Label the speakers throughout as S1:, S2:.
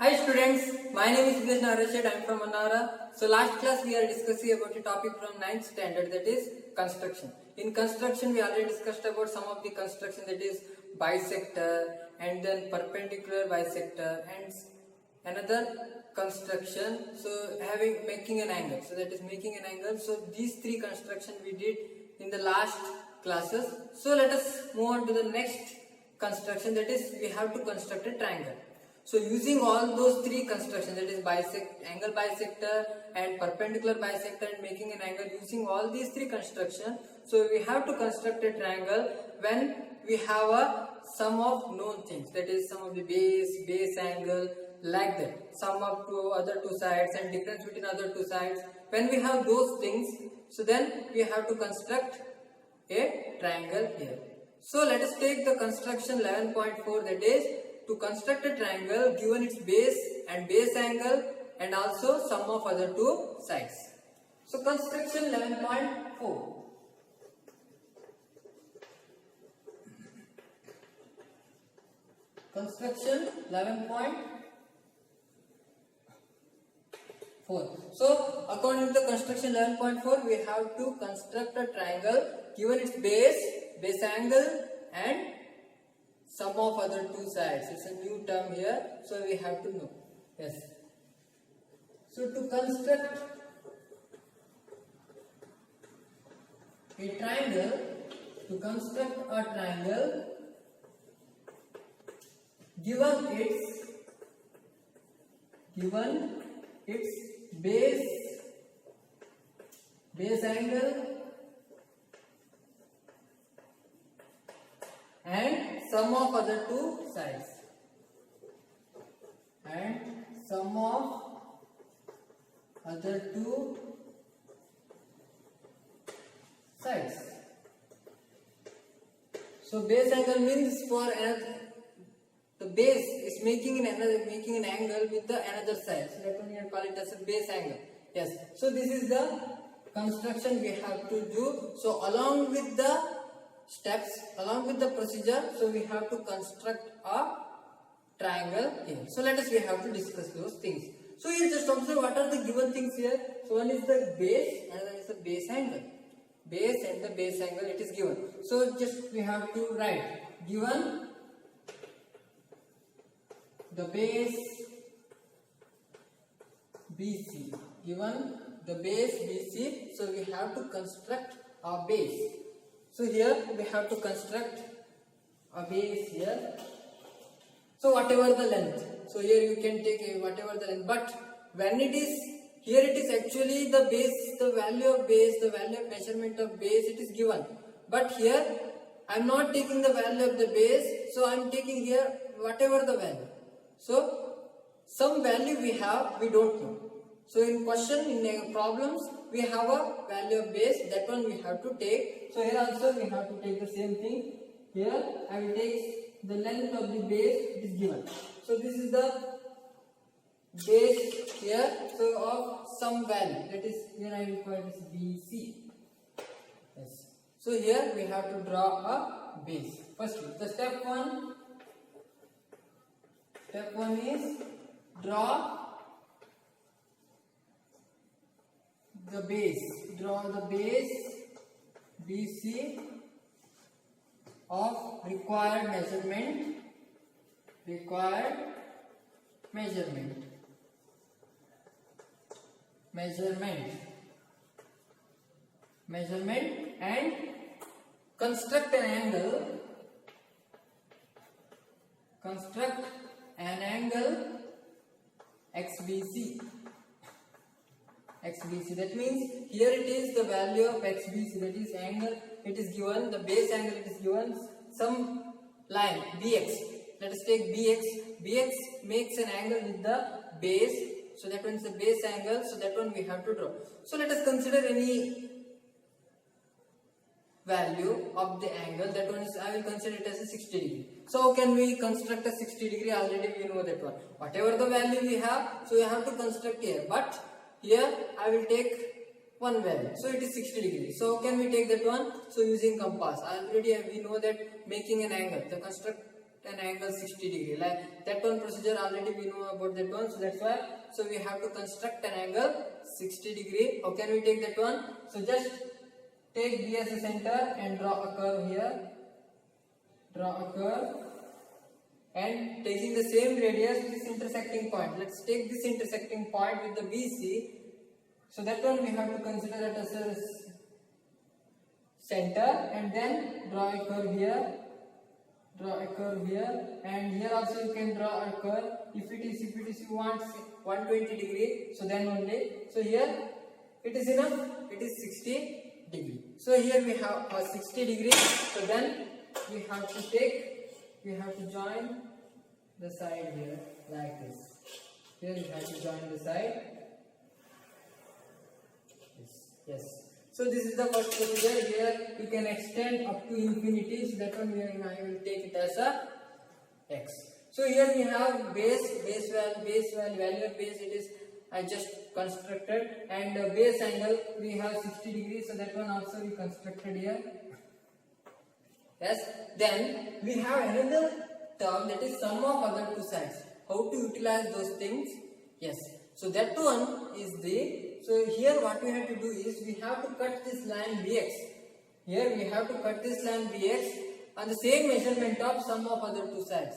S1: Hi students, my name is Vignesh Nagaraj. I am from Annara. So last class we are discussing about a topic from 9th standard, that is construction. In construction we already discussed about some of the construction, that is bisector and then perpendicular bisector and another construction. So making an angle. So that is making an angle. So these three construction we did in the last classes. So let us move on to the next construction, that is we have to construct a triangle. So using all those three constructions, that is angle bisector and perpendicular bisector and making an angle, using all these three constructions, so we have to construct a triangle when we have a sum of known things, that is sum of the base angle, like that, sum of other two sides and difference between other two sides. When we have those things, so then we have to construct a triangle here. So let us take the construction 11.4, that is to construct a triangle given its base and base angle and also sum of other two sides. So construction 11.4. Construction 11.4. So according to the construction 11.4, we have to construct a triangle given its base angle and sum of other two sides. It's a new term here, so we have to know. Yes. So to construct a triangle, given its base angle and sum of other two sides, So base angle means the base is making an angle with the another side. So that one we can call it as a base angle. Yes. So this is the construction we have to do. So along with the steps, along with the procedure, so we have to construct a triangle here. So we have to discuss those things. So you just observe what are the given things here. So one is the base and one is the base angle. Base and the base angle, it is given. So just we have to write given the base BC. Given the base BC, so we have to construct a base. So here we have to construct a base here. So whatever the length. So here you can take whatever the length. But when it is here, it is actually the base, the value of base, the value of measurement of base, it is given. But here I am not taking the value of the base. So I am taking here whatever the value. So some value we have, we don't know. So in question, in problems, we have a value of base, that one we have to take. So here also we have to take the same thing. Here I will take the length of the base, it is given. So this is the base here, so of some value, that is here I will call it as BC. Yes. So here we have to draw a base. Firstly, the step one is draw the base. Draw the base BC of required measurement and construct an angle XBC. That means here it is the value of XBC, that is angle, it is given, the base angle it is given, some line BX. Let us take BX. BX makes an angle with the base, so that one is the base angle, so that one we have to draw. So let us consider any value of the angle, that one is, I will consider it as a 60 degree. So how can we construct a 60 degree? Already we know that one. Whatever the value we have, so we have to construct here. But here I will take one value, so it is 60 degrees. So how can we take that one? So using compass. Already we know that making an angle, the construct an angle 60 degree. Like that one procedure already we know about that one, so that's why. So we have to construct an angle 60 degree. How can we take that one? So just take B as a center and draw a curve here. Draw a curve and taking the same radius this intersecting point. Let's take this intersecting point with the BC. So that one we have to consider it as a center, and then draw a curve here. Draw a curve here, and here also you can draw a curve. If it is you want 120 degree, so then only. So here it is enough. It is 60 degree. So here we have a 60 degree. So then we have to join the side here like this. Here we have to join the side. Yes. So this is the first procedure. Here you can extend up to infinity. So that one I will take it as a x. So here we have base value of base. It is I just constructed, and base angle we have 60 degrees. So that one also we constructed here. Yes. Then we have another term, that is sum of other two sides. How to utilize those things? Yes. So that one is so here what we have to do is we have to cut this line bx. Here we have to cut this line bx on the same measurement of sum of other two sides.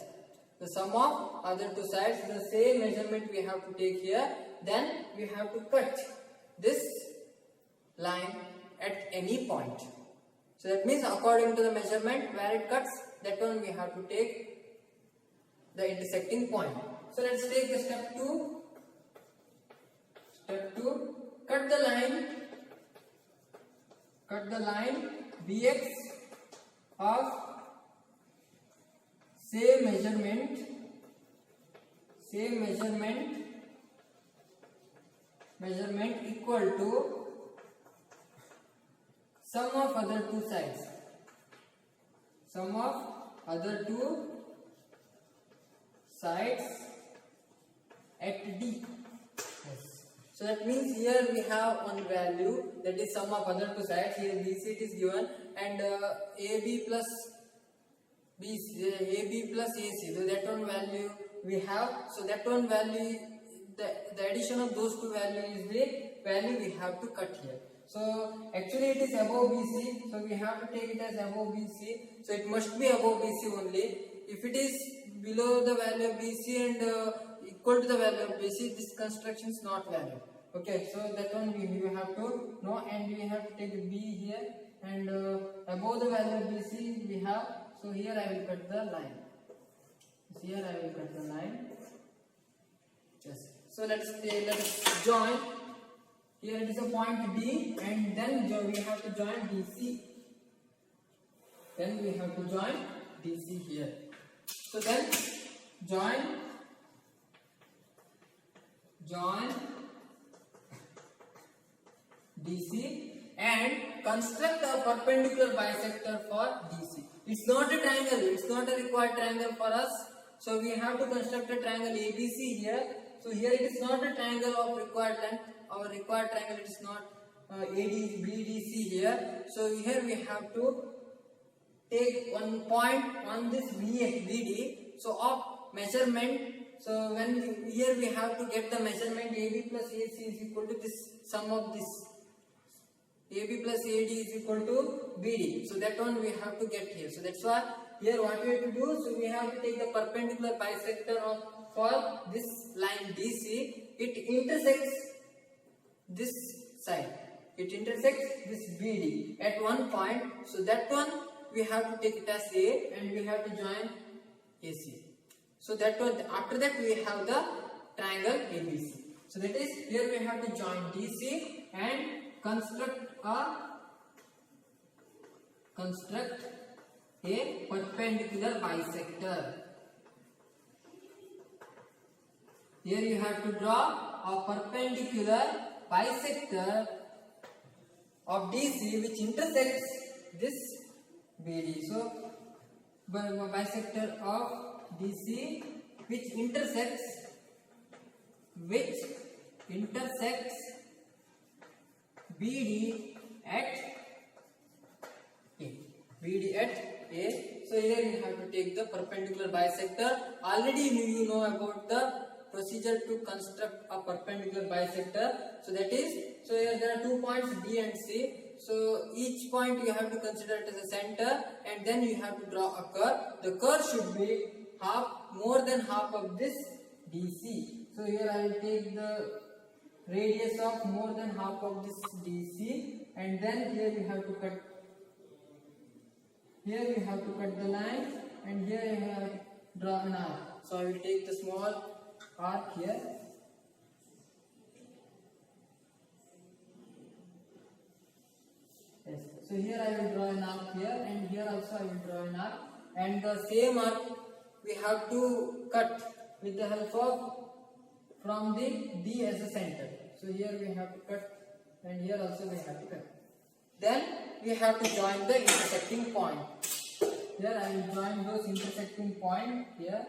S1: The sum of other two sides, the same measurement we have to take here. Then we have to cut this line at any point. So that means according to the measurement where it cuts, that one we have to take the intersecting point. So let's take the step 2. Step 2, cut the bx of same measurement equal to sum of other two sides. Sum of other two sides at D. Yes. So that means here we have one value, that is sum of other two sides. Here BC it is given, and AB plus AC. So that one value we have. So that one value, the addition of those two values is the value we have to cut here. So actually it is above BC, so we have to take it as above BC. So it must be above BC only. If it is below the value of BC and equal to the value of BC, this construction is not valid. Okay, so that one we have to know, and we have to take B here, and above the value of BC we have. So here I will cut the line. Here I will cut the line. Yes. So let's join. Here it is a point D, and then we have to join DC. Then we have to join DC here. So then join DC and construct a perpendicular bisector for DC. It's not a triangle. It's not a required triangle for us. So we have to construct a triangle ABC here. So here it is not a triangle of required length. Our required triangle, it is not BDC here. So here we have to take one point on this BD. So of measurement. So here we have to get the measurement AB plus AC is equal to this sum of this. AB plus AD is equal to BD. So that one we have to get here. So that's why here what we have to do. So we have to take the perpendicular bisector for this line DC. It intersects this side. It intersects this BD at one point. So that one we have to take it as A, and we have to join AC. So that one, after that we have the triangle ABC. So that is, here we have to join DC and construct a perpendicular bisector. Here you have to draw a perpendicular bisector of DC which intersects this BD. So bisector of DC which intersects BD at A. BD at A. So here you have to take the perpendicular bisector. Already you know about the procedure to construct a perpendicular bisector. So that is, so here there are 2 points D and C. So each point you have to consider it as a center, and then you have to draw a curve. The curve should be more than half of this DC. So here I will take the radius of more than half of this DC, and then here you have to cut. Here you have to cut the line, and here you have to draw an arc. So I will take the small arc here. Yes. So here I will draw an arc here, and here also I will draw an arc, and the same arc we have to cut with the help of from the D as a center. So here we have to cut, and here also we have to cut. Then we have to join the intersecting point. Here I will join those intersecting point here,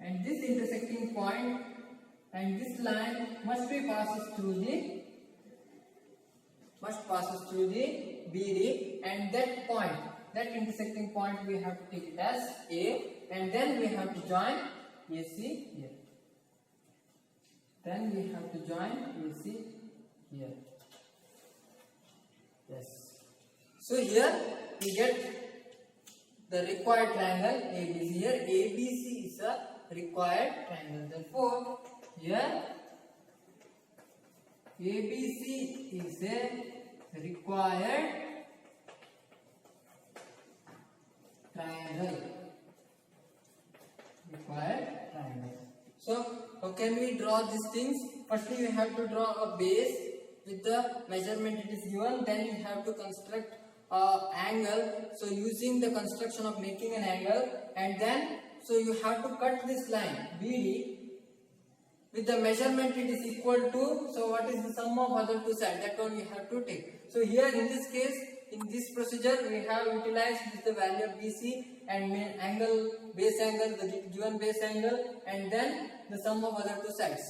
S1: and this intersecting point and this line must passes through the BD, and that point, that intersecting point, we have to take it as A, and then we have to join AC here. Then we have to join AC here. Yes. So here we get the required triangle ABC. Here ABC is a required triangle. Therefore, here ABC is a required triangle. So how can we draw these things? Firstly, we have to draw a base with the measurement it is given. Then you have to construct an angle. So using the construction of making an angle, and then so you have to cut this line BD with the measurement it is equal to. So what is the sum of other two sides? That one you have to take. So here in this case, in this procedure, we have utilized the value of BC and angle, base angle, the given base angle, and then the sum of other two sides.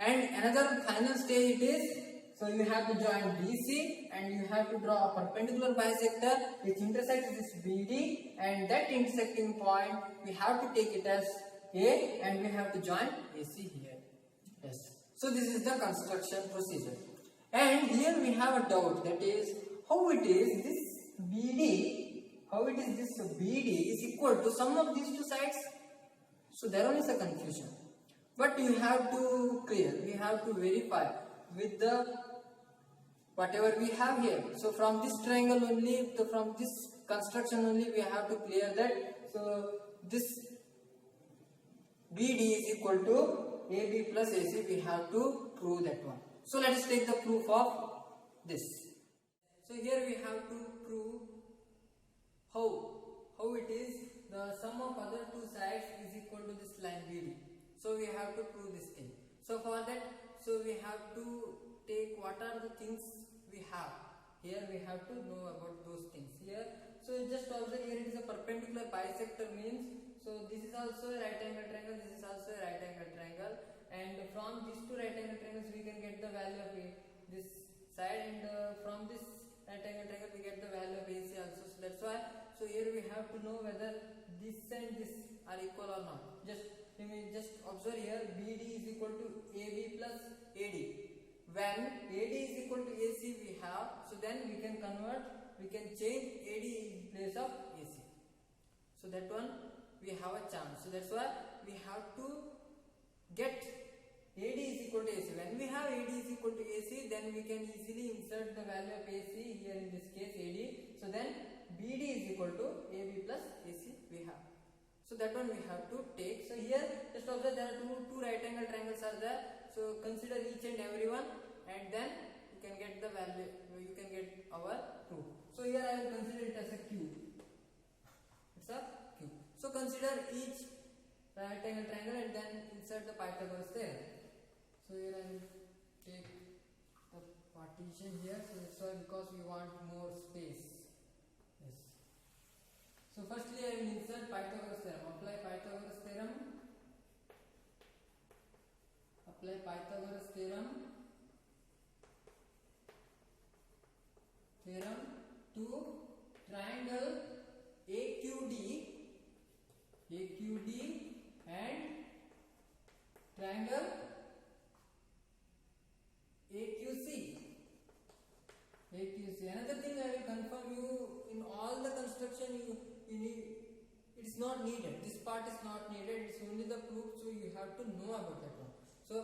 S1: And another final stage it is, so you have to join BC and you have to draw a perpendicular bisector which intersects this BD, and that intersecting point we have to take it as A, and we have to join AC here. Yes. So this is the construction procedure. And here we have a doubt, that is how it is this BD is equal to sum of these two sides. So there only is a confusion. But you have to clear, we have to verify with the whatever we have here. So from this triangle only, from this construction only, we have to clear that. So this BD is equal to AB plus AC. We have to prove that one. So let us take the proof of this. So here we have to prove how it is the sum of other two sides is equal to this line BD. So we have to prove this thing. So for that, so we have to take what are the things we have. Here we have to know about those things. Here, so just observe here it is a perpendicular bisector means, so this is also a right angle triangle, this is also a right angle triangle, and from these two right angle triangles we can get the value of this side, and from this right angle triangle we get the value of AC also. So that's why, so here we have to know whether this and this are equal or not. Just observe here, BD is equal to AB plus AD. When AD is equal to AC we have, so then we can change AD in place of AC. So that one we have a chance. So that's why we have to get AD is equal to AC. When we have AD is equal to AC, then we can easily insert the value of AC here, in this case AD. So then BD is equal to AB plus AC we have. So that one we have to take. So here just observe there are two right angle triangles are there. So consider each and every one, and then you can get the value, you can get our proof. So here I will consider it as a cube. It's a cube. So consider each right angle triangle and then insert the Pythagoras theorem. So here I will take the partition here. So that's why, because we want more space. Yes. So firstly I will insert Pythagoras theorem. Apply Pythagoras theorem. Apply Pythagoras theorem. Theorem to triangle AQD and triangle AQC. Another thing I will confirm you, in all the construction you need, it is not needed. This part is not needed. It's only the proof, so you have to know about that one. So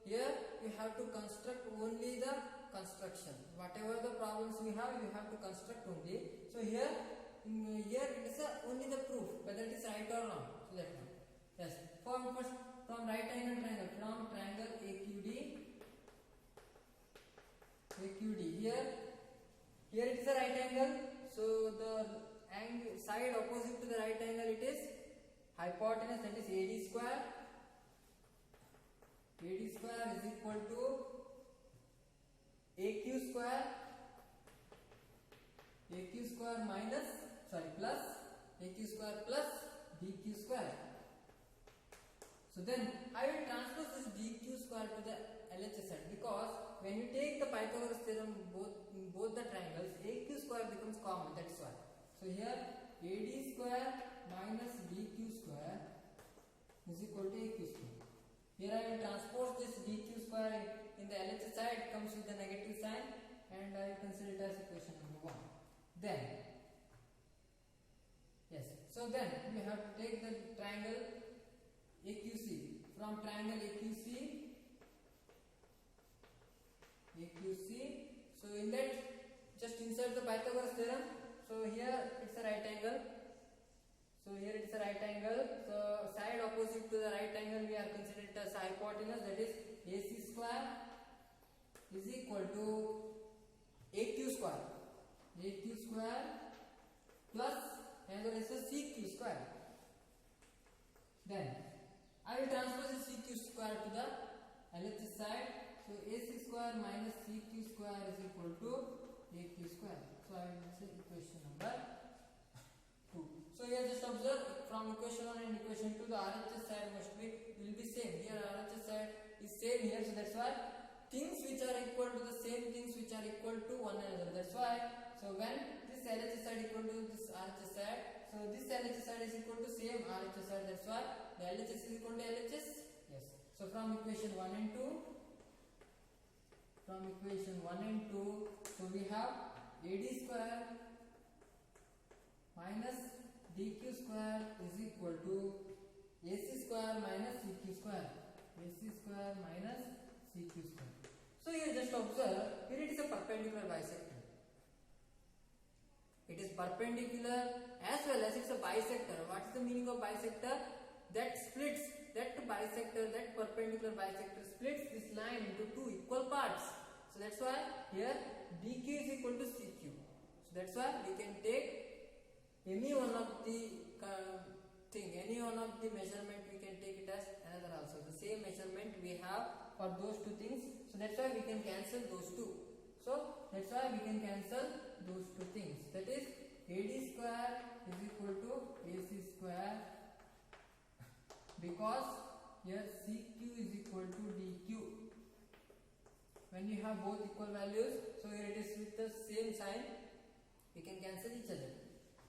S1: here you have to construct only the construction. Whatever the problems you have to construct only. So here it is only the proof whether it is right or wrong. So that one. Yes. From right angle triangle, from triangle AQD. Here it is a right angle. So the side opposite to the right angle, it is hypotenuse, that is AD square. AD square is equal to AQ square. Plus AQ square plus DQ square. So then I will transpose this DQ square to the LHS side, because when you take the Pythagoras theorem both the triangles, AQ square becomes common, that's why. So here AD square minus DQ square is equal to AQ square. Here I will transpose this DQ square in the LHS side, comes with the negative sign, and I will consider it as equation number 1. Then we have to take the triangle AQC. From triangle AQC, so in that just insert the Pythagoras theorem. So here it's a right angle. So side opposite to the right angle we are considering it as hypotenuse, that is AC square is equal to AQ square plus another is a CQ square. Then I will transfer the CQ square to the LHS side. So AC square minus CQ square is equal to AQ square. So I will say equation number 2. So here just observe, from equation 1 and equation 2 the RHS side will be same. Here RHS side is same here, so that's why things which are equal to the same things which are equal to one another. That's why, so when this LHS side equal to this RHS side, so this LHS side is equal to same RHS side. That's why the LHS is equal to LHS. Yes. So from equation 1 and 2, so we have AD square minus DQ square is equal to AC square minus CQ square. So here just observe, here it is a perpendicular bisector. It is perpendicular as well as it's a bisector. What is the meaning of bisector? That splits, that perpendicular bisector splits this line into two equal parts. So that's why here DQ is equal to CQ. So that's why we can take any one of the measurement, we can take it as another also. The same measurement we have for those two things. So that's why we can cancel those two. So that's why we can cancel those two things. That is AD square is equal to AC square, because here CQ is equal to DQ. When you have both equal values, so here it is with the same sign, we can cancel each other.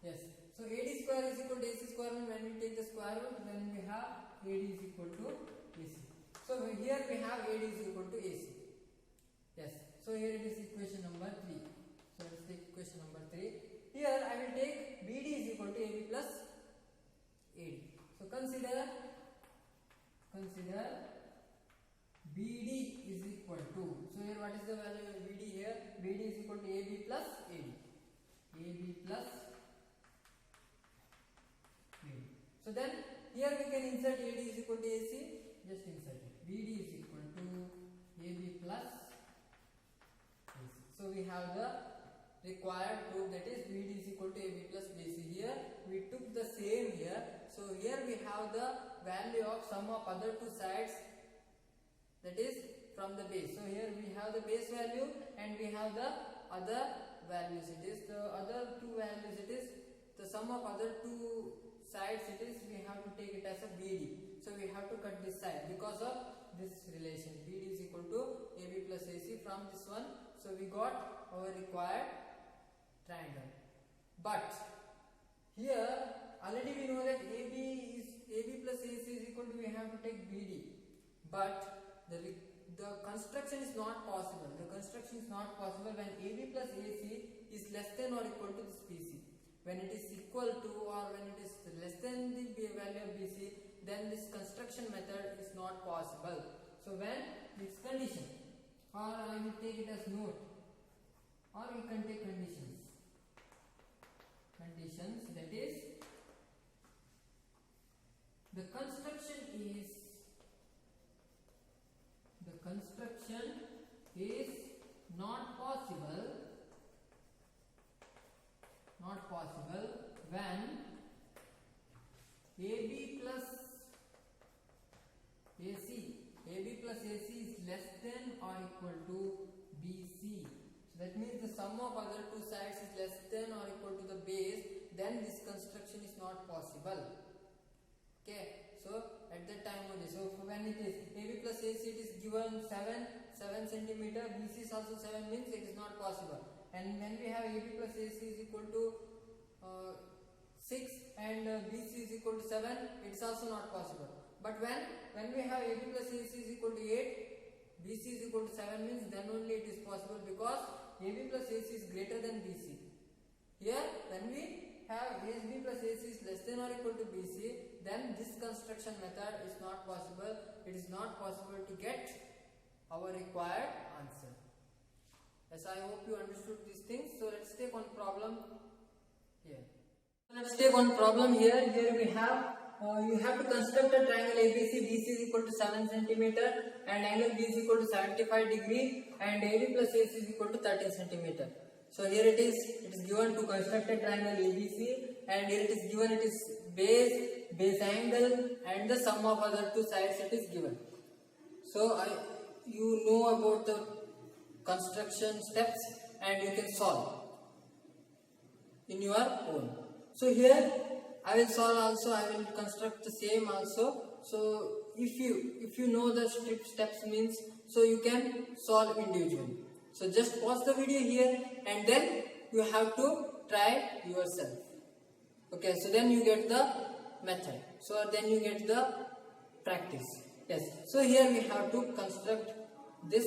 S1: Yes. So AD square is equal to AC square, and when we take the square root, then we have AD is equal to AC. So here we have AD is equal to AC. Yes. So here it is equation number 3. So let's take equation number 3. Here I will take BD is equal to AB plus AD. So consider BD is equal to, so here what is the value of BD here? BD is equal to AB plus AD. So then here we can insert AD is equal to AC. Just insert it. BD is equal to AB plus AC. So we have the required proof, that is BD is equal to AB plus BC. Here we took the same here. So here we have the value of sum of other two sides, that is from the base. So here we have the base value and we have the other values. It is the other two values, it is the sum of other two sides, it is we have to take it as a BD. So we have to cut this side because of this relation. BD is equal to AB plus AC from this one. So we got our required triangle. But here already we know that AB plus AC is equal to, we have to take BD. But the construction is not possible. The construction is not possible when AB plus AC is less than or equal to this BC. When it is equal to or when it is less than the value of BC, then this construction method is not possible. So when this condition, or I will take it as note, or you can take conditions, that is the construction is not possible when AB plus AC is less than or equal to BC. So that means the sum of other two sides is less than or equal to the base, then this construction is not possible. Okay, so at that time only. So when it is AB plus AC, it is given 7 centimeter, BC is also 7, means it is not possible. And when we have AB plus AC is equal to 6 and BC is equal to 7, it is also not possible. But when we have AB plus AC is equal to 8, BC is equal to 7, means then only it is possible, because AB plus AC is greater than BC. Here when we have AB plus AC is less than or equal to BC, then this construction method is not possible. It is not possible to get our required answer. Yes, I hope you understood these things. So let's take one problem here. Let's take one problem here. Here we have you have to construct a triangle ABC. BC is equal to 7 centimeter and angle B is equal to 75 degree and AD plus AC is equal to 13 centimeter. So here it is given to construct a triangle ABC, and here it is given it is base angle and the sum of other two sides it is given. So you know about the construction steps and you can solve in your own. So here I will solve also, I will construct the same also. So if you know the steps means, so you can solve individually. So just pause the video here and then you have to try yourself. Okay, so then you get the method. So then you get the practice. Yes. So here we have to construct this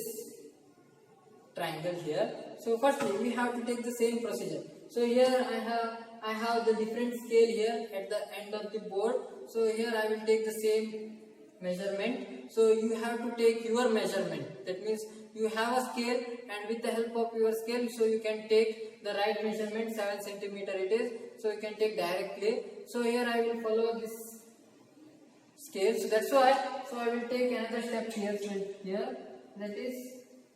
S1: triangle here. So firstly we have to take the same procedure. So here I have the different scale here at the end of the board. So here I will take the same measurement. So you have to take your measurement. That means you have a scale, and with the help of your scale, so you can take the right measurement, 7 centimeter it is. So you can take directly. So here I will follow this scale. So that's why. So I will take another step here. So here that is.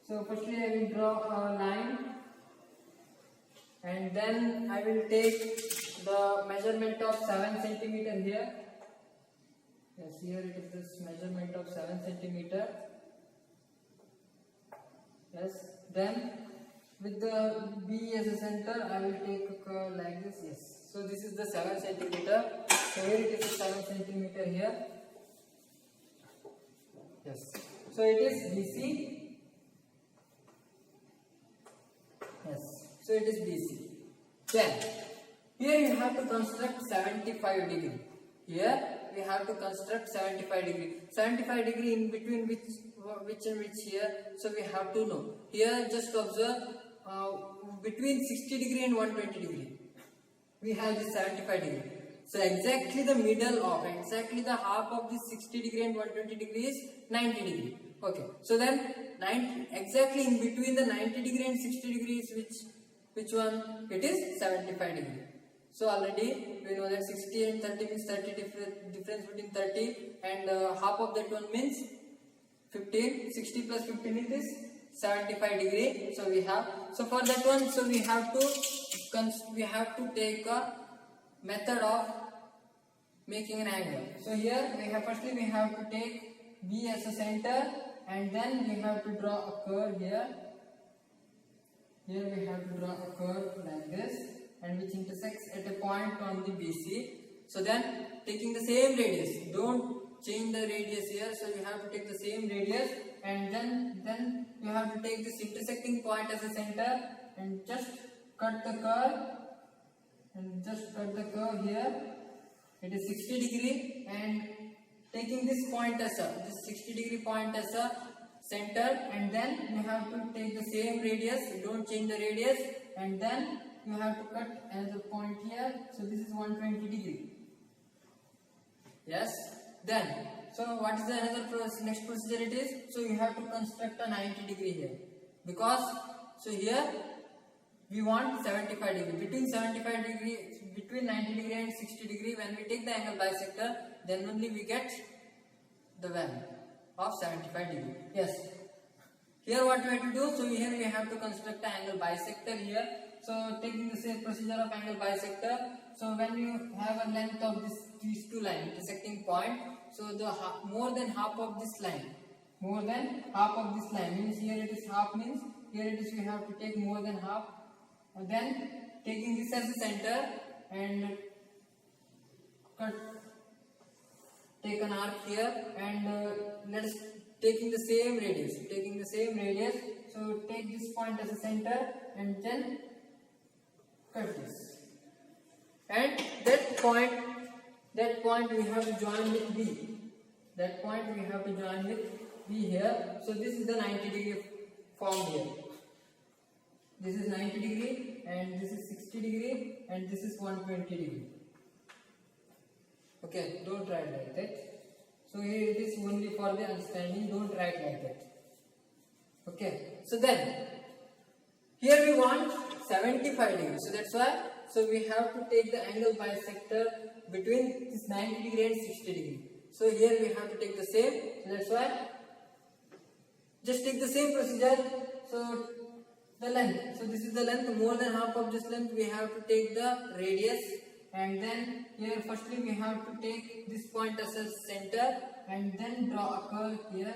S1: So firstly I will draw a line, and then I will take the measurement of 7 centimeter here. Yes, here it is this measurement of 7 centimeter. Yes, then with the B as a center, I will take a curve like this. Yes, so this is the 7 centimeter. So here it is 7 centimeter here. Yes, so it is BC. Yes, so it is BC. Then here you have to construct 75 degree. Here we have to construct 75 degree. 75 degree in between which and which here. So we have to know. Here just observe between 60 degree and 120 degree. We have this 75 degree. So exactly the middle of, exactly the half of this 60 degree and 120 degree is 90 degree. Okay. So then exactly in between the 90 degree and 60 degrees, which one? It is 75 degree. So already we know that 60 and 30 means 30 difference between 30 and half of that one means 15. 60 plus 15 is this 75 degree. So we have, so for that one, so we have to take a method of making an angle. So here we have, firstly we have to take B as a center, and then we have to draw a curve here. Here we have to draw a curve like this, and which intersects at a point on the BC. So then taking the same radius, don't change the radius here. So you have to take the same radius, and then you have to take this intersecting point as a center and just cut the curve and just cut the curve here. It is 60 degree, and taking this point as this 60 degree point as a center, and then you have to take the same radius. You don't change the radius, and then you have to cut another point here. So this is 120 degree. Yes. Then, so what is the next procedure it is? So you have to construct a 90 degree here, because so here we want 75 degree. Between 75 degree, between 90 degree and 60 degree, when we take the angle bisector, then only we get the value of 75 degree. Yes. Here what we have to do? So here we have to construct an angle bisector here. So taking the same procedure of angle bisector. So when you have a length of these two lines intersecting point, so the more than half of this line, means here it is half, means here it is we have to take more than half. And then taking this as the center and take an arc here, and let us taking the same radius. So take this point as a center and then cut this. And that point we have to join with B. Here. So this is the 90 degree form here. This is 90 degree, and this is 60 degree, and this is 120 degree. Okay, don't write like that. So here it is only for the understanding, don't write like that. Okay, so then here we want 75 degree. So that's why, so we have to take the angle bisector between this 90 degree and 60 degree. So here we have to take the same. So that's why just take the same procedure. So the length. So this is the length. More than half of this length we have to take the radius, and then here firstly we have to take this point as a center, and then draw a curve here.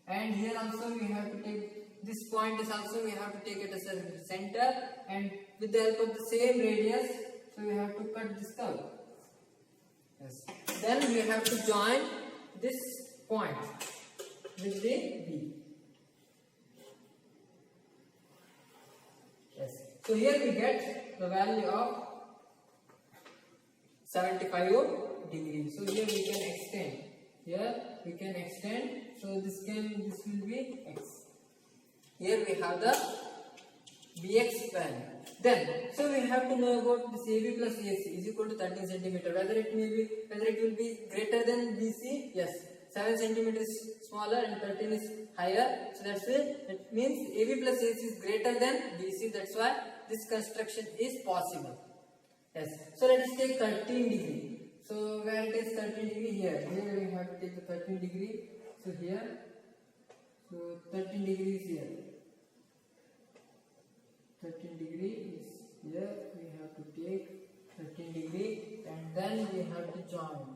S1: And here also we have to take this point is also we have to take it as a center, and with the help of the same radius, so we have to cut this curve. Yes. Then we have to join this point with the B. Yes. So here we get the value of 75 degrees. So here we can extend. So this will be x. Here we have the bx value. Then, so we have to know about this AB plus AC is equal to 13 centimeter. Whether it will be greater than BC. Yes. 7 centimeter is smaller and 13 is higher. So that's it. That means AB plus AC is greater than BC. That's why this construction is possible. Yes. So let us take 13 degree. So where it is 13 degree here. Here we have to take the 13 degree. So here. So 13 degree is here. 13 degree is here. We have to take 13 degree, and then we have to join.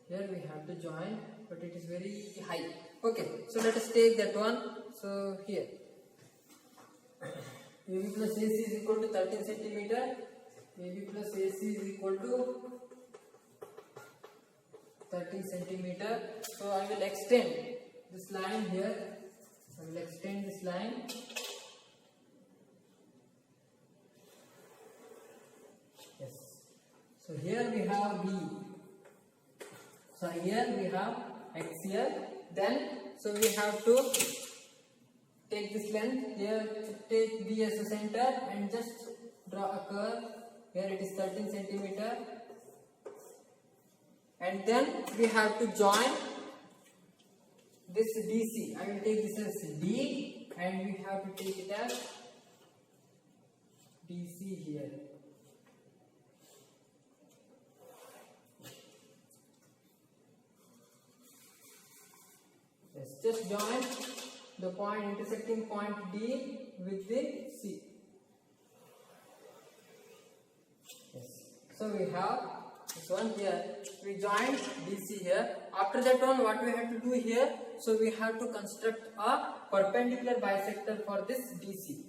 S1: Here we have to join, but it is very high. Okay. So let us take that one. So here. AB plus AC is equal to 13 centimeter. AB plus AC is equal to 13 centimeter. So I will extend this line here. I will extend this line. Yes. So here we have B. So here we have X here. Then so we have to take this length here, take B as a center, and just draw a curve. Here it is 13 centimeter, and then we have to join this DC. I will take this as D, and we have to take it as DC here. Yes, just join the point intersecting point D with the C. Yes. So we have this one here. We joined DC here. After that one, what we have to do here? So we have to construct a perpendicular bisector for this DC.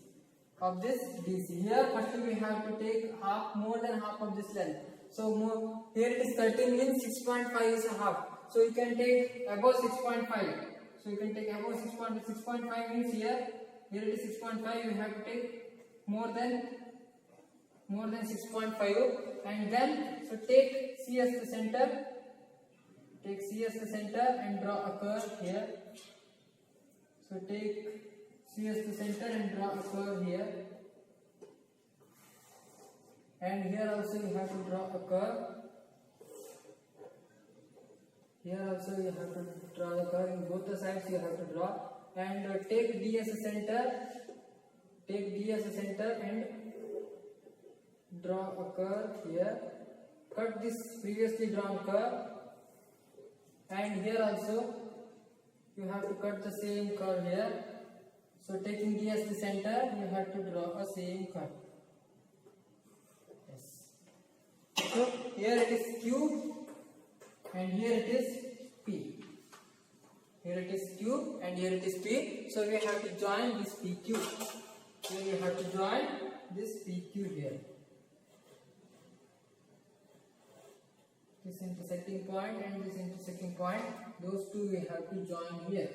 S1: Of this DC. Here first we have to take more than half of this length. So here it is 13 means 6.5 is a half. So you can take above 6.5. So you can take above 6.5 means here it is 6.5. You have to take more than more than 6.5, and then so take C as the center. Take C as the center and draw a curve here. So take C as the center and draw a curve here. And here also you have to draw a curve. Here also you have to draw the curve. In both the sides you have to draw. And take D as a center. Take D as a center and draw a curve here. Cut this previously drawn curve. And here also you have to cut the same curve here. So taking D as the center, you have to draw a same curve. Yes. So here it is Q and here it is P. Here it is Q and here it is P. So we have to join this PQ. Here we have to join this PQ here. This intersecting point and this intersecting point, those two we have to join here.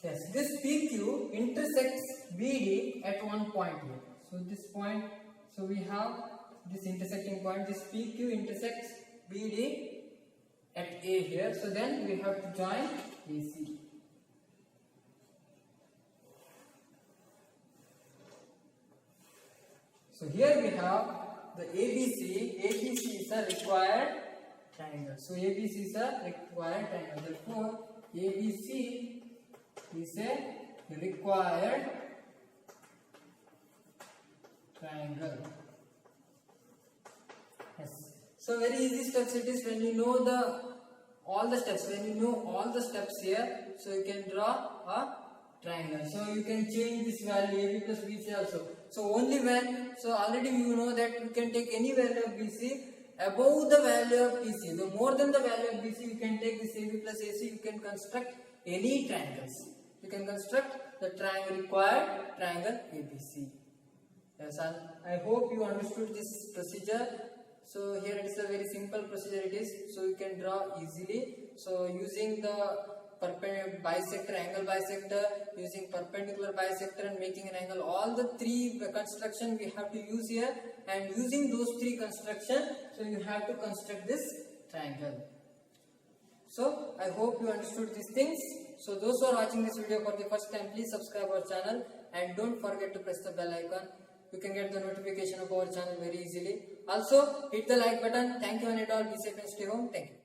S1: Yes, this PQ intersects BD at one point here. So this point, so we have this intersecting point, this PQ intersects BD at A here. So then we have to join AC. So here we have the ABC. ABC is a required triangle. So ABC is a required triangle. Therefore, ABC is a required triangle. Yes. So very easy steps it is when you know all the steps. When you know all the steps here, so you can draw a triangle. So you can change this value AB plus BC also. So only when, so already you know that you can take any value of BC above the value of BC. The more than the value of BC, you can take this AB plus AC. You can construct any triangles. You can construct the triangle required triangle ABC. Yes, and I hope you understood this procedure. So here it is a very simple procedure it is. So you can draw easily. So using the bisector, angle bisector, using perpendicular bisector and making an angle. All the three construction we have to use here, and using those three construction, so you have to construct this triangle. So I hope you understood these things. So those who are watching this video for the first time, please subscribe our channel and don't forget to press the bell icon. You can get the notification of our channel very easily. Also hit the like button. Thank you and all. Be safe and stay home. Thank you.